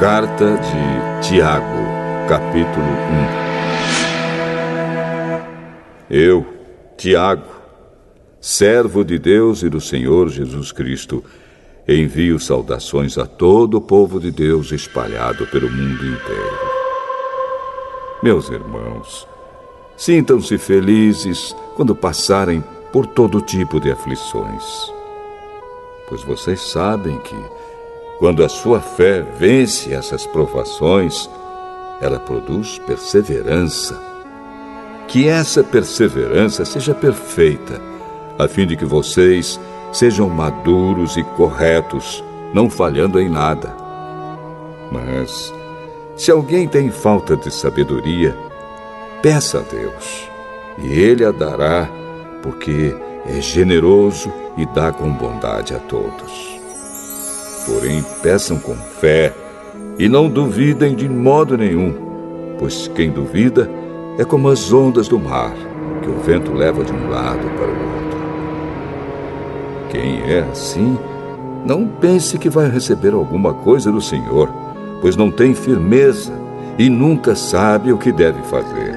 Carta de Tiago, capítulo 1. Eu, Tiago, servo de Deus e do Senhor Jesus Cristo, envio saudações a todo o povo de Deus espalhado pelo mundo inteiro. Meus irmãos, sintam-se felizes quando passarem por todo tipo de aflições, pois vocês sabem que, quando a sua fé vence essas provações, ela produz perseverança. Que essa perseverança seja perfeita, a fim de que vocês sejam maduros e corretos, não falhando em nada. Mas, se alguém tem falta de sabedoria, peça a Deus, e Ele a dará, porque é generoso e dá com bondade a todos. Porém, peçam com fé e não duvidem de modo nenhum, pois quem duvida é como as ondas do mar, que o vento leva de um lado para o outro. Quem é assim, não pense que vai receber alguma coisa do Senhor, pois não tem firmeza e nunca sabe o que deve fazer.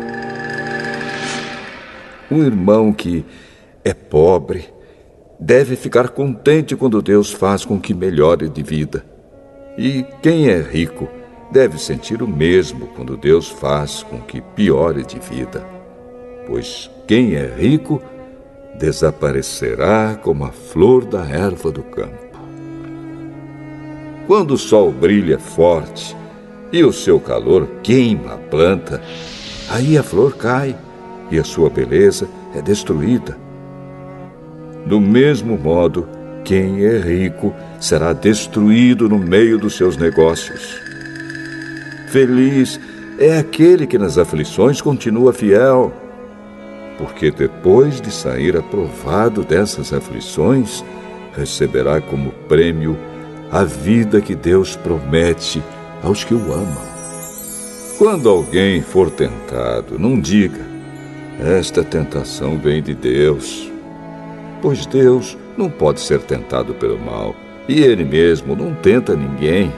Um irmão que é pobre deve ficar contente quando Deus faz com que melhore de vida. E quem é rico deve sentir o mesmo quando Deus faz com que piore de vida. Pois quem é rico desaparecerá como a flor da erva do campo. Quando o sol brilha forte e o seu calor queima a planta, aí a flor cai e a sua beleza é destruída. Do mesmo modo, quem é rico será destruído no meio dos seus negócios. Feliz é aquele que nas aflições continua fiel, porque depois de sair aprovado dessas aflições, receberá como prêmio a vida que Deus promete aos que o amam. Quando alguém for tentado, não diga: esta tentação vem de Deus. Pois Deus não pode ser tentado pelo mal, e Ele mesmo não tenta ninguém.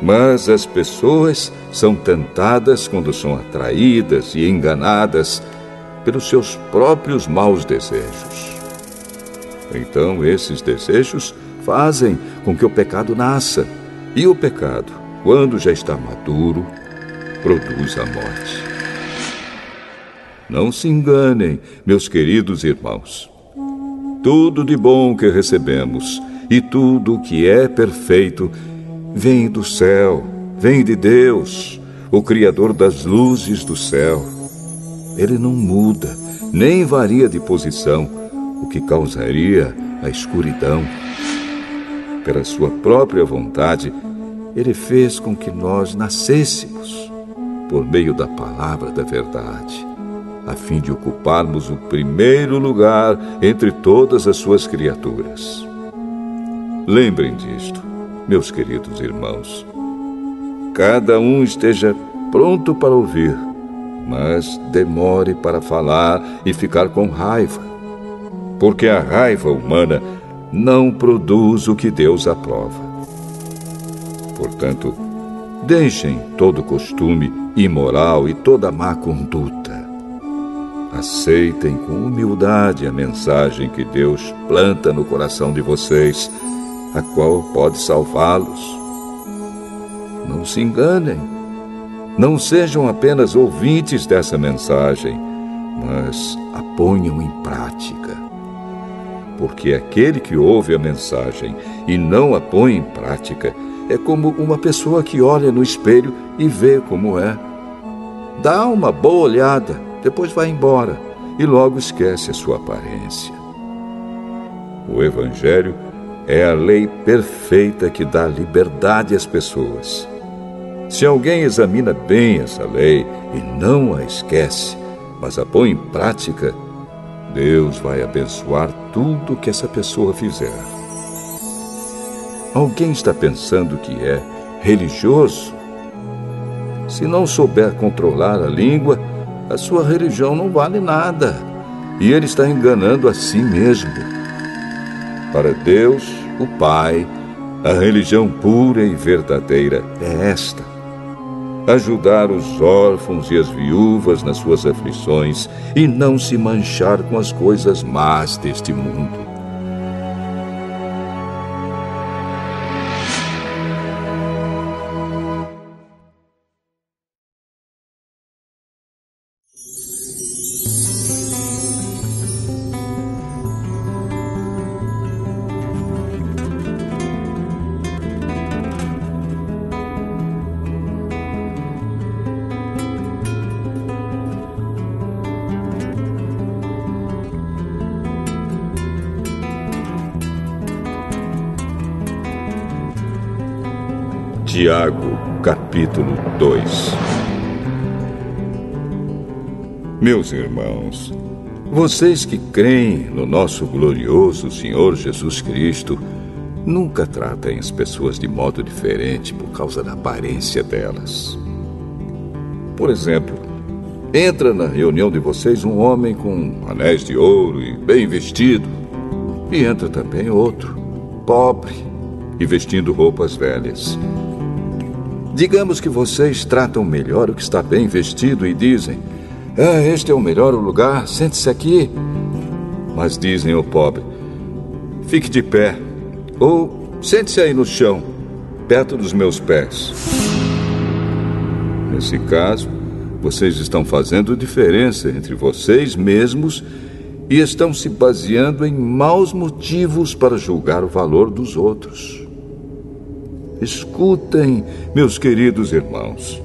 Mas as pessoas são tentadas quando são atraídas e enganadas pelos seus próprios maus desejos. Então esses desejos fazem com que o pecado nasça, e o pecado, quando já está maduro, produz a morte. Não se enganem, meus queridos irmãos. Tudo de bom que recebemos e tudo o que é perfeito vem do céu, vem de Deus, o Criador das luzes do céu. Ele não muda, nem varia de posição, o que causaria a escuridão. Pela sua própria vontade, Ele fez com que nós nascêssemos por meio da palavra da verdade, a fim de ocuparmos o primeiro lugar entre todas as suas criaturas. Lembrem disto, meus queridos irmãos. Cada um esteja pronto para ouvir, mas demore para falar e ficar com raiva, porque a raiva humana não produz o que Deus aprova. Portanto, deixem todo costume imoral e toda má conduta. Aceitem com humildade a mensagem que Deus planta no coração de vocês, a qual pode salvá-los. Não se enganem. Não sejam apenas ouvintes dessa mensagem, mas a ponham em prática. Porque aquele que ouve a mensagem e não a põe em prática é como uma pessoa que olha no espelho e vê como é. Dá uma boa olhada, depois vai embora e logo esquece a sua aparência. O Evangelho é a lei perfeita que dá liberdade às pessoas. Se alguém examina bem essa lei e não a esquece, mas a põe em prática, Deus vai abençoar tudo que essa pessoa fizer. Alguém está pensando que é religioso? Se não souber controlar a língua, a sua religião não vale nada, e ele está enganando a si mesmo. Para Deus, o Pai, A religião pura e verdadeira é esta: ajudar os órfãos e as viúvas nas suas aflições e não se manchar com as coisas más deste mundo. Tiago, capítulo 2. Meus irmãos, vocês que creem no nosso glorioso Senhor Jesus Cristo, nunca tratem as pessoas de modo diferente por causa da aparência delas. Por exemplo, entra na reunião de vocês um homem com anéis de ouro e bem vestido, e entra também outro, pobre e vestindo roupas velhas. Digamos que vocês tratam melhor o que está bem vestido e dizem: este é o melhor lugar, sente-se aqui. Mas dizem ao pobre: fique de pé, ou sente-se aí no chão, perto dos meus pés. Nesse caso, vocês estão fazendo diferença entre vocês mesmos e estão se baseando em maus motivos para julgar o valor dos outros. Escutem, meus queridos irmãos.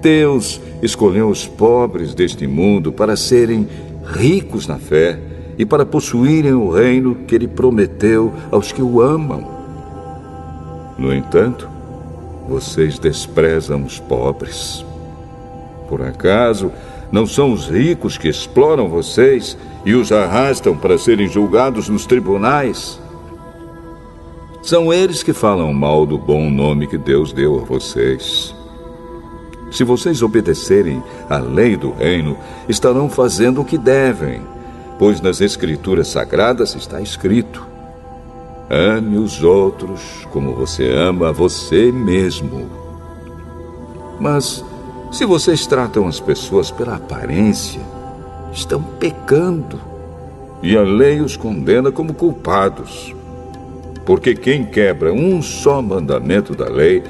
Deus escolheu os pobres deste mundo para serem ricos na fé e para possuírem o reino que Ele prometeu aos que o amam. No entanto, vocês desprezam os pobres. Por acaso, não são os ricos que exploram vocês e os arrastam para serem julgados nos tribunais? São eles que falam mal do bom nome que Deus deu a vocês. Se vocês obedecerem à lei do reino, estarão fazendo o que devem, pois nas Escrituras Sagradas está escrito: ame os outros como você ama a você mesmo. Mas, se vocês tratam as pessoas pela aparência, estão pecando, e a lei os condena como culpados. Porque quem quebra um só mandamento da lei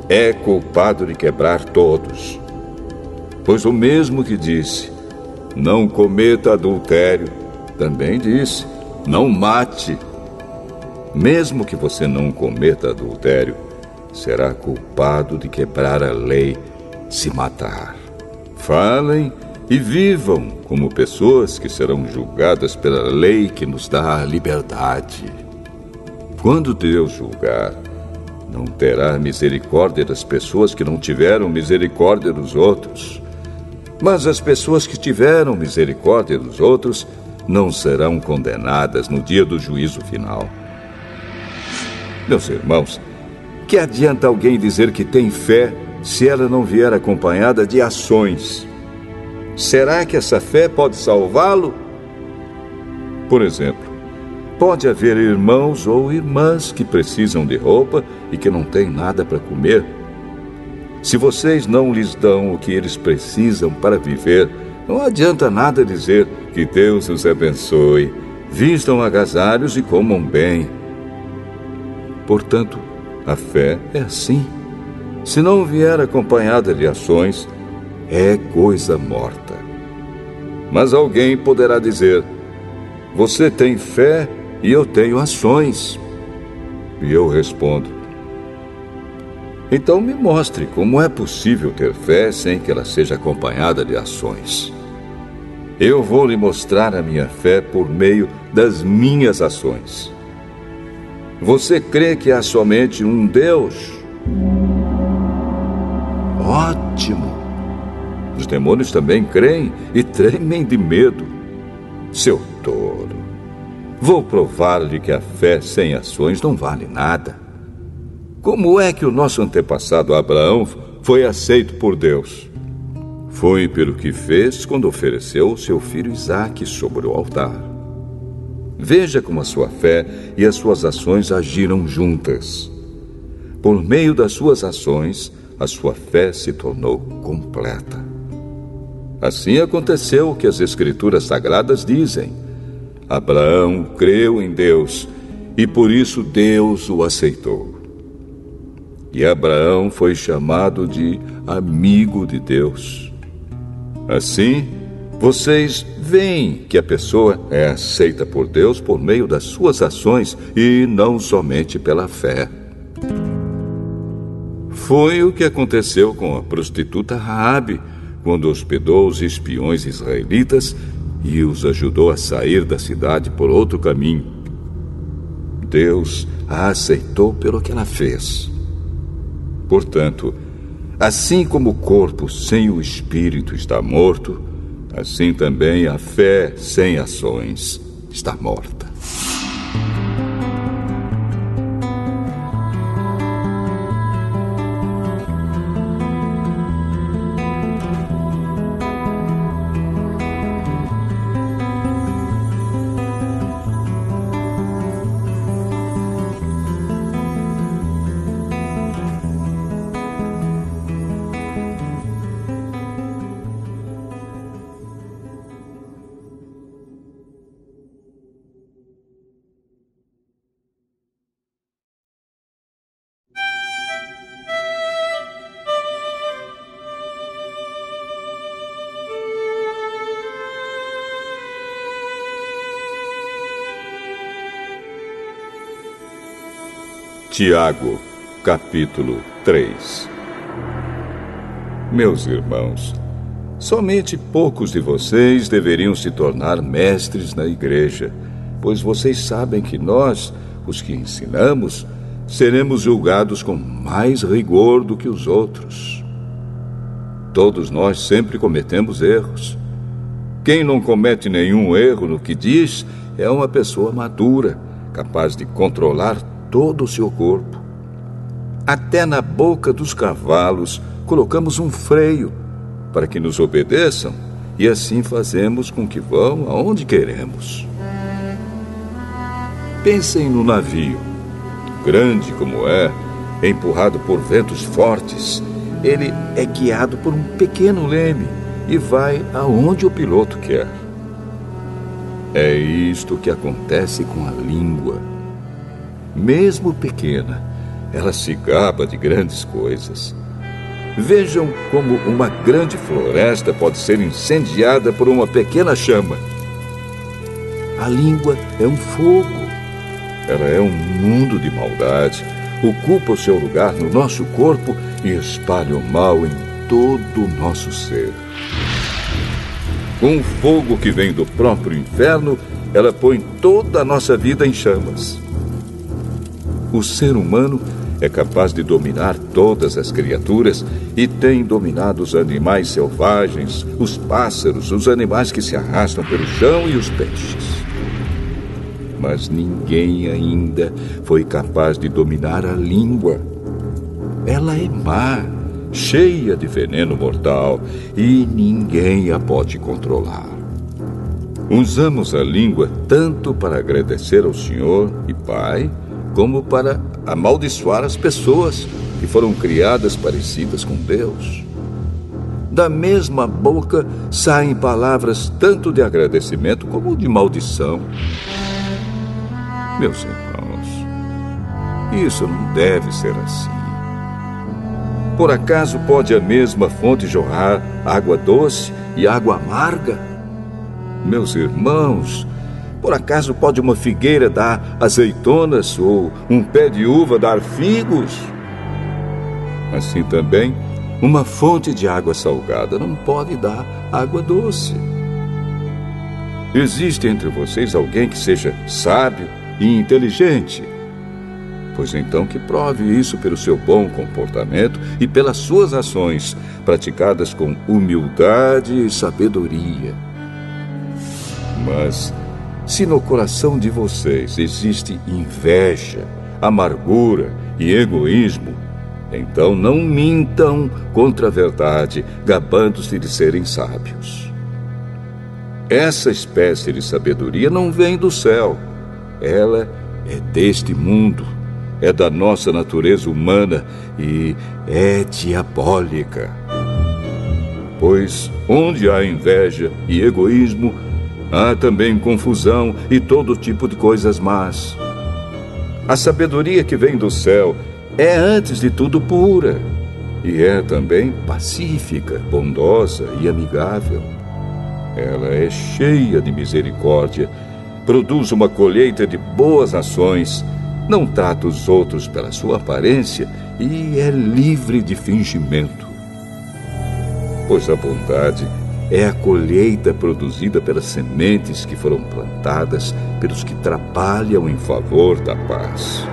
é culpado de quebrar todos. Pois o mesmo que disse: não cometa adultério, também disse: não mate. Mesmo que você não cometa adultério, será culpado de quebrar a lei se matar. Falem e vivam como pessoas que serão julgadas pela lei que nos dá a liberdade. Quando Deus julgar, não terá misericórdia das pessoas que não tiveram misericórdia dos outros. Mas as pessoas que tiveram misericórdia dos outros não serão condenadas no dia do juízo final. Meus irmãos, que adianta alguém dizer que tem fé se ela não vier acompanhada de ações? Será que essa fé pode salvá-lo? Por exemplo, pode haver irmãos ou irmãs que precisam de roupa e que não têm nada para comer. Se vocês não lhes dão o que eles precisam para viver, não adianta nada dizer que Deus os abençoe, vistam agasalhos e comam bem. Portanto, a fé é assim. Se não vier acompanhada de ações, é coisa morta. Mas alguém poderá dizer: você tem fé e eu tenho ações. E eu respondo: então me mostre como é possível ter fé sem que ela seja acompanhada de ações. Eu vou lhe mostrar a minha fé por meio das minhas ações. Você crê que há somente um Deus? Ótimo! Os demônios também creem e tremem de medo. Seu tolo! Vou provar-lhe que a fé sem ações não vale nada. Como é que o nosso antepassado Abraão foi aceito por Deus? Foi pelo que fez quando ofereceu o seu filho Isaque sobre o altar. Veja como a sua fé e as suas ações agiram juntas. Por meio das suas ações, a sua fé se tornou completa. Assim aconteceu o que as Escrituras Sagradas dizem. Abraão creu em Deus e por isso Deus o aceitou. E Abraão foi chamado de amigo de Deus. Assim, vocês veem que a pessoa é aceita por Deus por meio das suas ações e não somente pela fé. Foi o que aconteceu com a prostituta Raabe, quando hospedou os espiões israelitas e os ajudou a sair da cidade por outro caminho. Deus a aceitou pelo que ela fez. Portanto, assim como o corpo sem o espírito está morto, assim também a fé sem ações está morta. Tiago, capítulo 3. Meus irmãos, somente poucos de vocês deveriam se tornar mestres na igreja, pois vocês sabem que nós, os que ensinamos, seremos julgados com mais rigor do que os outros. Todos nós sempre cometemos erros. Quem não comete nenhum erro no que diz é uma pessoa madura, capaz de controlar todo o seu corpo. Até na boca dos cavalos colocamos um freio para que nos obedeçam e assim fazemos com que vão aonde queremos. Pensem no navio. Grande como é, empurrado por ventos fortes, ele é guiado por um pequeno leme e vai aonde o piloto quer. É isto que acontece com a língua. Mesmo pequena, ela se gaba de grandes coisas. Vejam como uma grande floresta pode ser incendiada por uma pequena chama. A língua é um fogo. Ela é um mundo de maldade, ocupa o seu lugar no nosso corpo e espalha o mal em todo o nosso ser. Com o fogo que vem do próprio inferno, ela põe toda a nossa vida em chamas. O ser humano é capaz de dominar todas as criaturas e tem dominado os animais selvagens, os pássaros, os animais que se arrastam pelo chão e os peixes. Mas ninguém ainda foi capaz de dominar a língua. Ela é má, cheia de veneno mortal e ninguém a pode controlar. Usamos a língua tanto para agradecer ao Senhor e Pai, como para amaldiçoar as pessoas que foram criadas parecidas com Deus. Da mesma boca saem palavras tanto de agradecimento como de maldição. Meus irmãos, isso não deve ser assim. Por acaso pode a mesma fonte jorrar água doce e água amarga? Meus irmãos, por acaso pode uma figueira dar azeitonas ou um pé de uva dar figos? Assim também, uma fonte de água salgada não pode dar água doce. Existe entre vocês alguém que seja sábio e inteligente? Pois então que prove isso pelo seu bom comportamento e pelas suas ações, praticadas com humildade e sabedoria. Mas se no coração de vocês existe inveja, amargura e egoísmo, então não mintam contra a verdade, gabando-se de serem sábios. Essa espécie de sabedoria não vem do céu. Ela é deste mundo, é da nossa natureza humana e é diabólica. Pois onde há inveja e egoísmo, há também confusão e todo tipo de coisas más. A sabedoria que vem do céu é, antes de tudo, pura. E é também pacífica, bondosa e amigável. Ela é cheia de misericórdia, produz uma colheita de boas ações, não trata os outros pela sua aparência e é livre de fingimento. Pois a bondade é a colheita produzida pelas sementes que foram plantadas pelos que trabalham em favor da paz.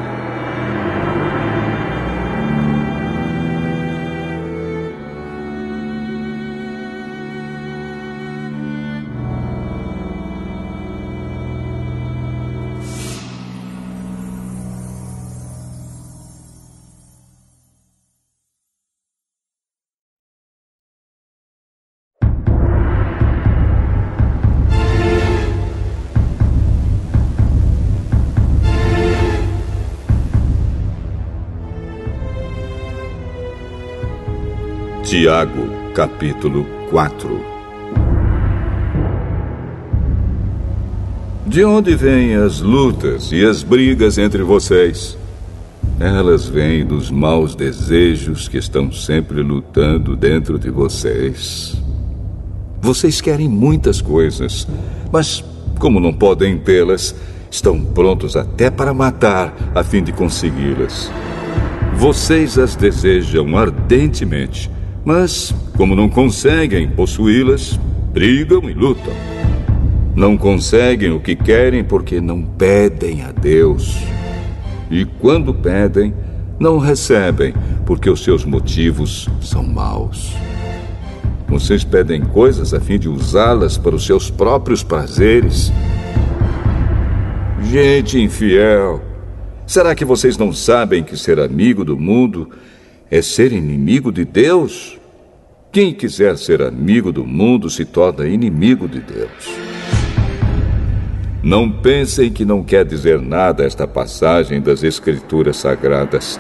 Tiago, capítulo 4. De onde vêm as lutas e as brigas entre vocês? Elas vêm dos maus desejos que estão sempre lutando dentro de vocês. Vocês querem muitas coisas, mas como não podem tê-las, estão prontos até para matar a fim de consegui-las. Vocês as desejam ardentemente, mas, como não conseguem possuí-las, brigam e lutam. Não conseguem o que querem porque não pedem a Deus. E quando pedem, não recebem porque os seus motivos são maus. Vocês pedem coisas a fim de usá-las para os seus próprios prazeres. Gente infiel, será que vocês não sabem que ser amigo do mundo é ser inimigo de Deus? Quem quiser ser amigo do mundo se torna inimigo de Deus. Não pensem que não quer dizer nada esta passagem das Escrituras Sagradas.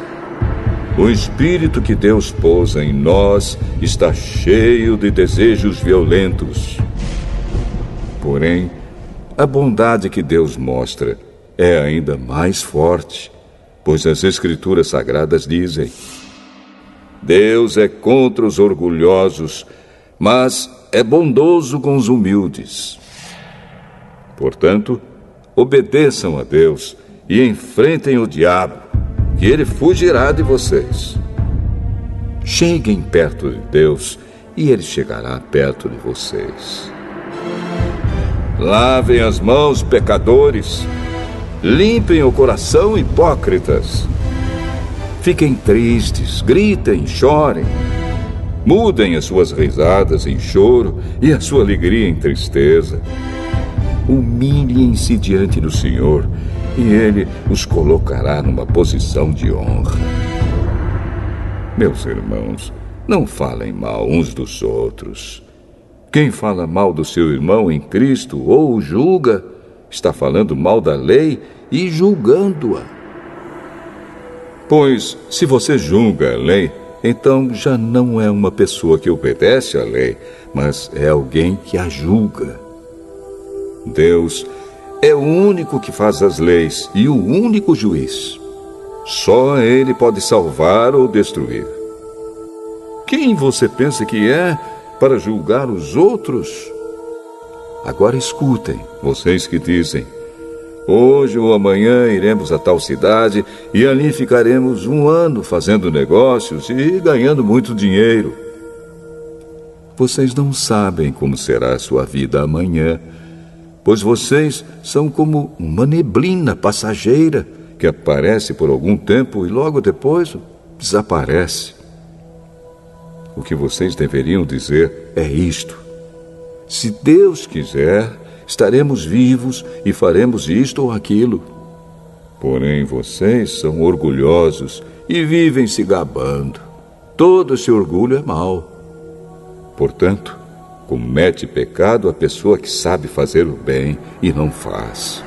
O Espírito que Deus pôs em nós está cheio de desejos violentos. Porém, a bondade que Deus mostra é ainda mais forte, pois as Escrituras Sagradas dizem: Deus é contra os orgulhosos, mas é bondoso com os humildes. Portanto, obedeçam a Deus e enfrentem o diabo, que ele fugirá de vocês. Cheguem perto de Deus e ele chegará perto de vocês. Lavem as mãos, pecadores. Limpem o coração, hipócritas. Fiquem tristes, gritem, chorem. Mudem as suas risadas em choro e a sua alegria em tristeza. Humilhem-se diante do Senhor e Ele os colocará numa posição de honra. Meus irmãos, não falem mal uns dos outros. Quem fala mal do seu irmão em Cristo ou o julga, está falando mal da lei e julgando-a. Pois, se você julga a lei, então já não é uma pessoa que obedece à lei, mas é alguém que a julga. Deus é o único que faz as leis e o único juiz. Só Ele pode salvar ou destruir. Quem você pensa que é para julgar os outros? Agora escutem, vocês que dizem: hoje ou amanhã iremos a tal cidade e ali ficaremos 1 ano fazendo negócios e ganhando muito dinheiro. Vocês não sabem como será a sua vida amanhã, pois vocês são como uma neblina passageira que aparece por algum tempo e logo depois desaparece. O que vocês deveriam dizer é isto: se Deus quiser, estaremos vivos e faremos isto ou aquilo. Porém, vocês são orgulhosos e vivem se gabando. Todo esse orgulho é mau. Portanto, comete pecado a pessoa que sabe fazer o bem e não faz.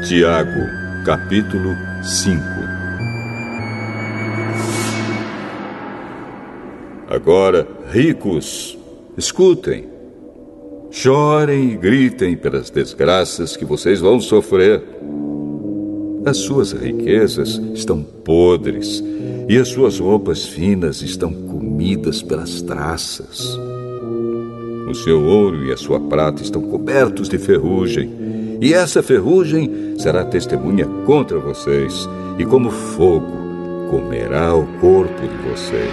Tiago, capítulo 5. Agora, ricos, escutem. Chorem e gritem pelas desgraças que vocês vão sofrer. As suas riquezas estão podres e as suas roupas finas estão comidas pelas traças. O seu ouro e a sua prata estão cobertos de ferrugem. E essa ferrugem será testemunha contra vocês, e como fogo comerá o corpo de vocês.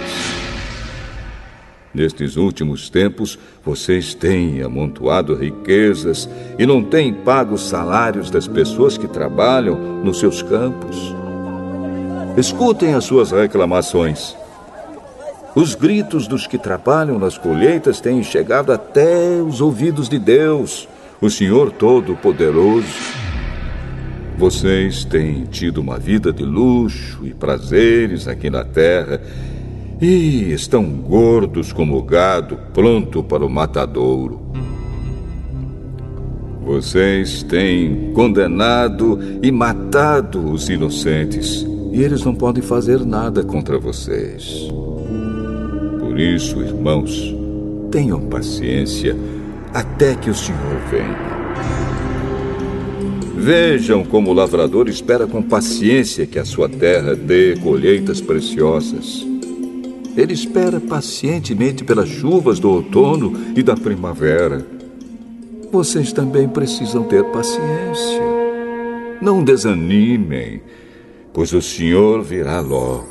Nestes últimos tempos, vocês têm amontoado riquezas e não têm pago os salários das pessoas que trabalham nos seus campos. Escutem as suas reclamações. Os gritos dos que trabalham nas colheitas têm chegado até os ouvidos de Deus, o Senhor Todo-Poderoso. Vocês têm tido uma vida de luxo e prazeres aqui na terra e estão gordos como o gado pronto para o matadouro. Vocês têm condenado e matado os inocentes e eles não podem fazer nada contra vocês. Por isso, irmãos, tenham paciência até que o Senhor venha. Vejam como o lavrador espera com paciência que a sua terra dê colheitas preciosas. Ele espera pacientemente pelas chuvas do outono e da primavera. Vocês também precisam ter paciência. Não desanimem, pois o Senhor virá logo.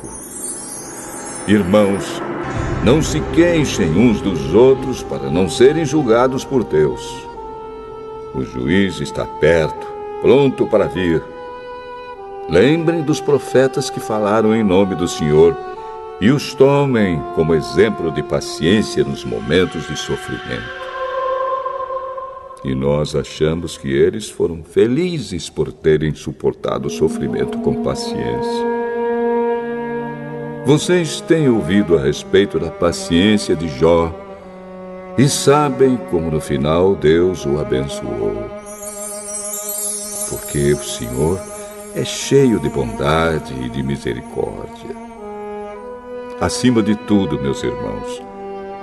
Irmãos, não se queixem uns dos outros para não serem julgados por Deus. O juiz está perto, pronto para vir. Lembrem dos profetas que falaram em nome do Senhor e os tomem como exemplo de paciência nos momentos de sofrimento. E nós achamos que eles foram felizes por terem suportado o sofrimento com paciência. Vocês têm ouvido a respeito da paciência de Jó e sabem como no final Deus o abençoou. Porque o Senhor é cheio de bondade e de misericórdia. Acima de tudo, meus irmãos,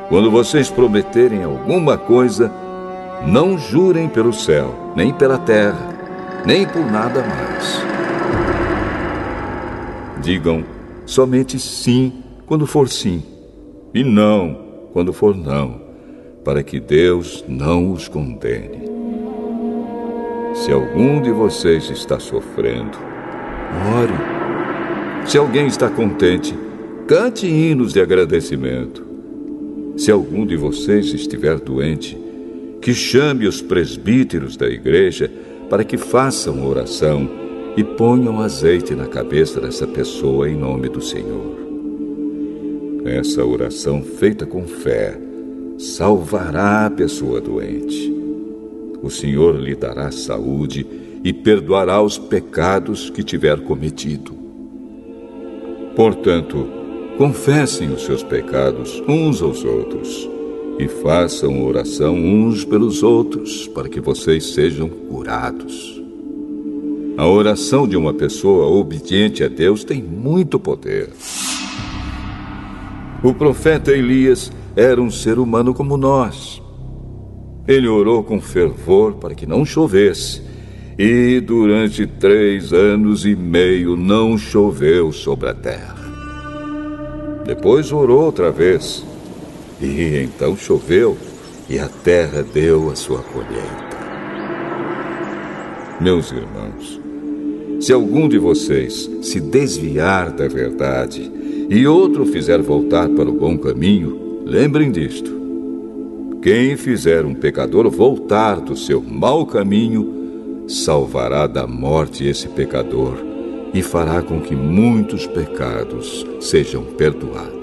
quando vocês prometerem alguma coisa, não jurem pelo céu, nem pela terra, nem por nada mais. Digam somente sim quando for sim, e não quando for não, para que Deus não os condene. Se algum de vocês está sofrendo, ore. Se alguém está contente, cante hinos de agradecimento. Se algum de vocês estiver doente, que chame os presbíteros da igreja para que façam oração e ponham azeite na cabeça dessa pessoa em nome do Senhor. Essa oração feita com fé salvará a pessoa doente. O Senhor lhe dará saúde e perdoará os pecados que tiver cometido. Portanto, confessem os seus pecados uns aos outros e façam oração uns pelos outros para que vocês sejam curados. A oração de uma pessoa obediente a Deus tem muito poder. O profeta Elias era um ser humano como nós. Ele orou com fervor para que não chovesse, e durante 3 anos e meio não choveu sobre a terra. Depois orou outra vez, e então choveu, e a terra deu a sua colheita. Meus irmãos, se algum de vocês se desviar da verdade e outro fizer voltar para o bom caminho, lembrem disto. Quem fizer um pecador voltar do seu mau caminho, salvará da morte esse pecador e fará com que muitos pecados sejam perdoados.